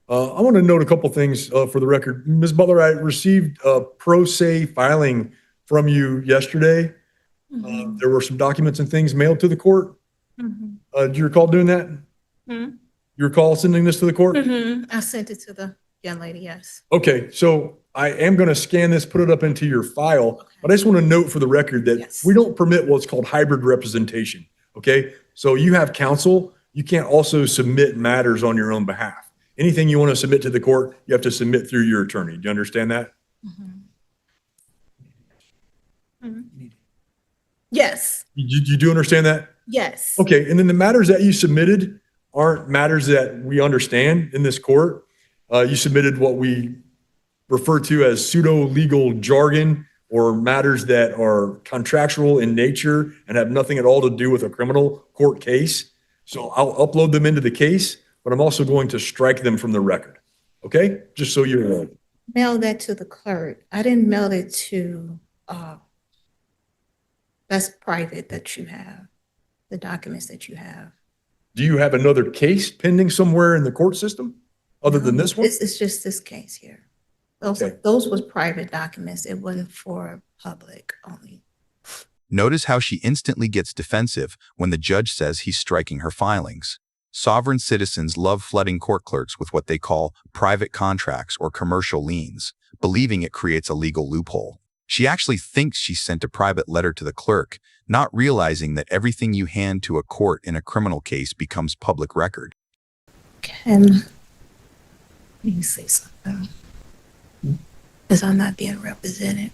I want to note a couple things for the record. Ms. Butler, I received a pro se filing from you yesterday. There were some documents and things mailed to the court. Do you recall doing that? You recall sending this to the court? I sent it to the young lady, yes. Okay, so I am going to scan this, put it up into your file, but I just want to note for the record that we don't permit what's called hybrid representation. Okay, so you have counsel. You can't also submit matters on your own behalf. Anything you want to submit to the court, you have to submit through your attorney. Do you understand that? Yes. You do understand that? Yes. Okay, and then the matters that you submitted aren't matters that we understand in this court. You submitted what we refer to as pseudo-legal jargon or matters that are contractual in nature and have nothing at all to do with a criminal court case. So I'll upload them into the case, but I'm also going to strike them from the record. Okay? Just so you're aware. Mail that to the clerk. I didn't mail it to, that's private that you have, the documents that you have. Do you have another case pending somewhere in the court system other than this one? It's just this case here. Those was private documents. It wasn't for public only. Notice how she instantly gets defensive when the judge says he's striking her filings. Sovereign citizens love flooding court clerks with what they call private contracts or commercial liens, believing it creates a legal loophole. She actually thinks she sent a private letter to the clerk, not realizing that everything you hand to a court in a criminal case becomes public record. Let me say something. Because I'm not being represented,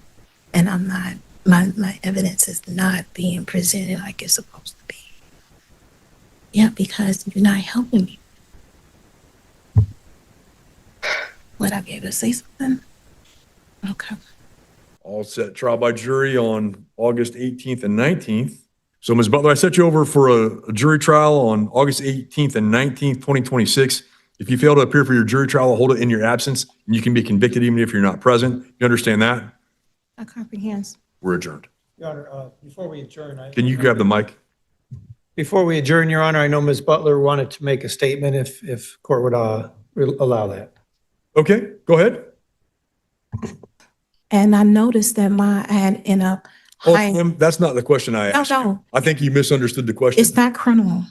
and I'm not, my evidence is not being presented like it's supposed to be. Yeah, because you're not helping me. Would I be able to say something? Okay. All set trial by jury on August 18th and 19th. So Ms. Butler, I set you over for a jury trial on August 18th and 19th, 2026. If you fail to appear for your jury trial, I'll hold it in your absence, and you can be convicted even if you're not present. You understand that? I comprehend. We're adjourned. Your Honor, before we adjourn, Can you grab the mic? Before we adjourn, Your Honor, I know Ms. Butler wanted to make a statement if court would allow that. Okay, go ahead. And I noticed that my ad in a That's not the question I asked. No. I think you misunderstood the question. It's not criminal.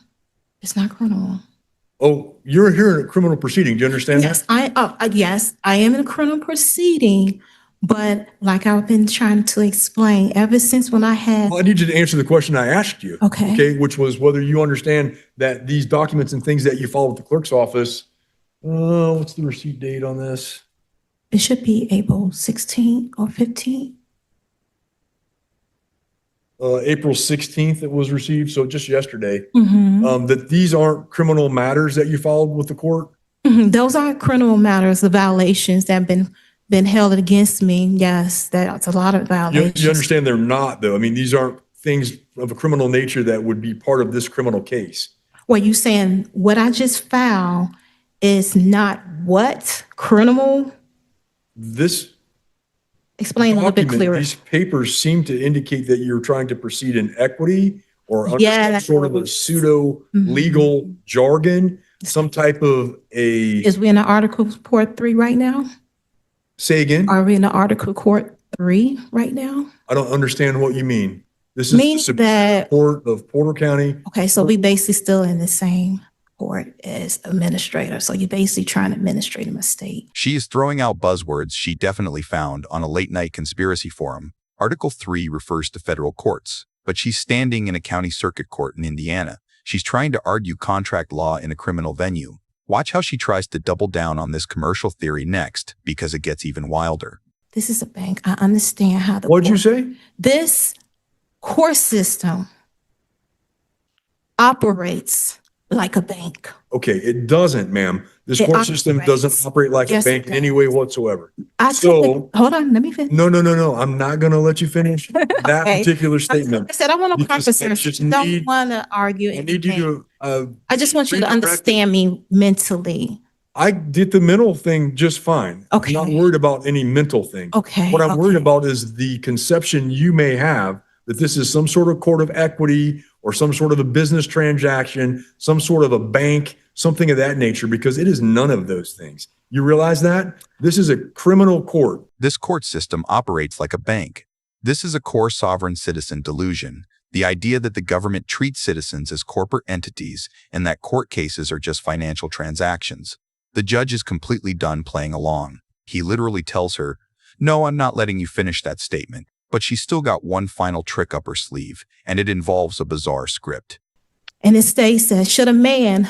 It's not criminal. Oh, you're here in a criminal proceeding. Do you understand that? Yes, I am in a criminal proceeding, but like I've been trying to explain ever since when I had. Well, I need you to answer the question I asked you. Okay. Which was whether you understand that these documents and things that you follow with the clerk's office, what's the receipt date on this? It should be April 16th or 15th. April 16th it was received, so just yesterday. That these aren't criminal matters that you followed with the court? Those are criminal matters, the violations that have been held against me. Yes, that's a lot of violations. You understand they're not, though. I mean, these aren't things of a criminal nature that would be part of this criminal case. Well, you saying what I just filed is not what criminal? Explain a little bit clearer. These papers seem to indicate that you're trying to proceed in equity or under some sort of a pseudo legal jargon, some type of a. Is we in the Article Court 3 right now? Say again? Are we in the Article Court 3 right now? I don't understand what you mean. This is the Supreme Court of Porter County. Okay, so we basically still in the same court as administrator. So you're basically trying to administrate a mistake. She is throwing out buzzwords she definitely found on a late-night conspiracy forum. Article 3 refers to federal courts, but she's standing in a county circuit court in Indiana. She's trying to argue contract law in a criminal venue. Watch how she tries to double down on this commercial theory next, because it gets even wilder. This is a bank. I understand how the What'd you say? This court system operates like a bank. Okay, it doesn't, ma'am. This court system doesn't operate like a bank in any way whatsoever. Hold on, let me finish. No. I'm not going to let you finish that particular statement. I said I want to conversation. Don't want to argue. I need you to. I just want you to understand me mentally. I did the mental thing just fine. Okay. I'm not worried about any mental thing. Okay. What I'm worried about is the conception you may have that this is some sort of court of equity or some sort of a business transaction, some sort of a bank, something of that nature, because it is none of those things. You realize that? This is a criminal court. This court system operates like a bank. This is a core sovereign citizen delusion. The idea that the government treats citizens as corporate entities and that court cases are just financial transactions. The judge is completely done playing along. He literally tells her, "No, I'm not letting you finish that statement." But she's still got one final trick up her sleeve, and it involves a bizarre script. And it states that should a man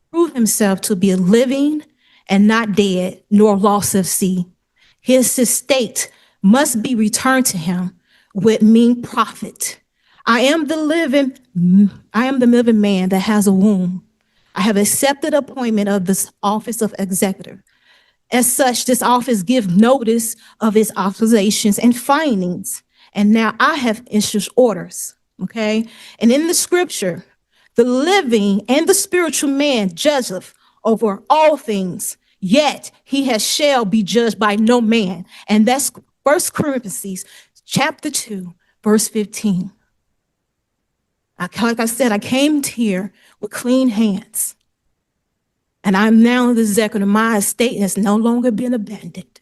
prove himself to be living and not dead, nor lost of sea, his estate must be returned to him with mean profit. I am the living man that has a womb. I have accepted appointment of this office of executor. As such, this office gives notice of its authorizations and findings. And now I have issued orders, okay? And in the scripture, the living and the spiritual man judgeth over all things, yet he shall be judged by no man. And that's 1 Corinthians chapter 2, verse 15. Like I said, I came here with clean hands. And I'm now the executor. My estate has no longer been abandoned.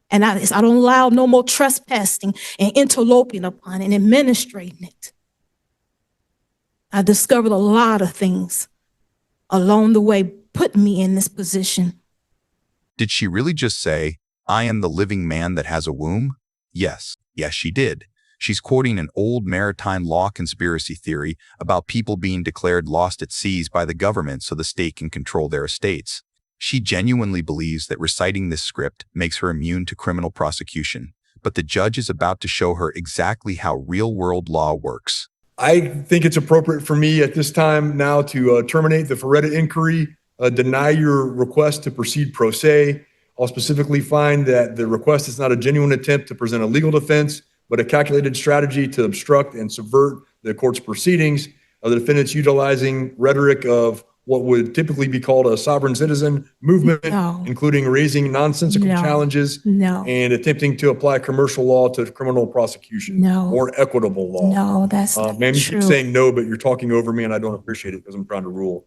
And I don't allow no more trespassing and interloping upon and administrating it. I discovered a lot of things along the way, put me in this position. Did she really just say, "I am the living man that has a womb"? Yes, she did. She's quoting an old maritime law conspiracy theory about people being declared lost at seas by the government so the state can control their estates. She genuinely believes that reciting this script makes her immune to criminal prosecution, but the judge is about to show her exactly how real-world law works. I think it's appropriate for me at this time now to terminate the Ferretta inquiry, deny your request to proceed pro se. I'll specifically find that the request is not a genuine attempt to present a legal defense, but a calculated strategy to obstruct and subvert the court's proceedings. The defendant's utilizing rhetoric of what would typically be called a sovereign citizen movement, including raising nonsensical challenges and attempting to apply commercial law to criminal prosecution or equitable law. No, that's not Ma'am, you true. keep saying no, but you're talking over me and I don't appreciate it because I'm trying to rule.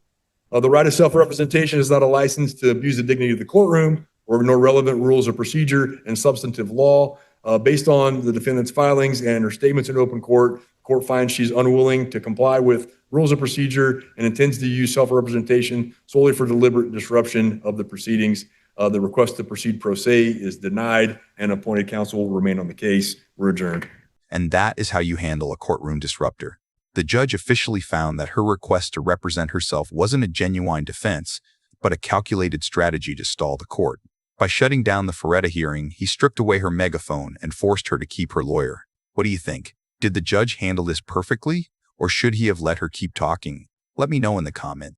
The right of self-representation is not a license to abuse the dignity of the courtroom or ignore relevant rules of procedure and substantive law. Based on the defendant's filings and her statements in open court, court finds she's unwilling to comply with rules of procedure and intends to use self-representation solely for deliberate disruption of the proceedings. The request to proceed pro se is denied and appointed counsel will remain on the case. We're adjourned. And that is how you handle a courtroom disruptor. The judge officially found that her request to represent herself wasn't a genuine defense, but a calculated strategy to stall the court. By shutting down the Ferretta hearing, he stripped away her megaphone and forced her to keep her lawyer. What do you think? Did the judge handle this perfectly, or should he have let her keep talking? Let me know in the comment.